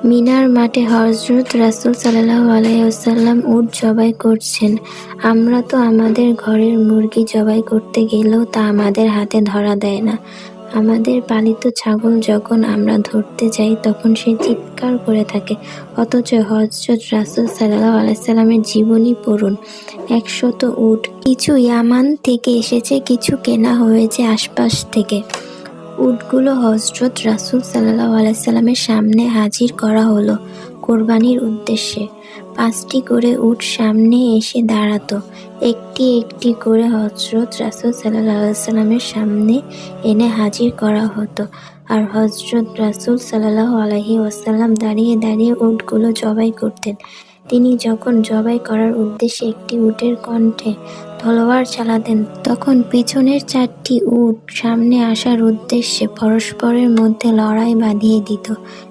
মিনার মাঠে হযরত রাসূল সাল্লাল্লাহু আলাইহি ওয়াসাল্লাম উট জবাই করছেন। আমরা তো আমাদের ঘরের মুরগি জবাই করতে গেলেও তা আমাদের হাতে ধরা দেয় না। আমাদের পালিত ছাগল যখন আমরা ধরতে যাই তখন সে চিৎকার করে থাকে। অথচ হযরত রাসূল সাল্লাল্লাহু আলাইহি ওয়াসাল্লামের জীবনী পড়ুন। ১০০ উট, কিছু ইয়ামান থেকে এসেছে, কিছু কেনা হয়েছে আশপাশ থেকে। উটগুলো হযরত রাসূল সাল্লাল্লাহু আলাইহি ওয়াসাল্লামের সামনে হাজির করা হলো কোরবানির উদ্দেশ্যে। ৫টি করে উট সামনে এসে দাঁড়াত। একটি একটি করে হযরত রাসূল সাল্লাল্লাহু আলাইহি ওয়াসাল্লামের সামনে এনে হাজির করা হতো। আর হযরত রাসূল সাল্লাল্লাহু আলাইহি ওয়াসাল্লাম দাঁড়িয়ে দাঁড়িয়ে উটগুলো জবাই করতেন। তিনি যখন জবাই করার উদ্দেশ্যে একটি উটের কণ্ঠে তলোয়ার চালাতেন, তখন পেছনের ৪টি উট সামনে আসার উদ্দেশ্যে পরস্পরের মধ্যে লড়াই বাঁধিয়ে দিত।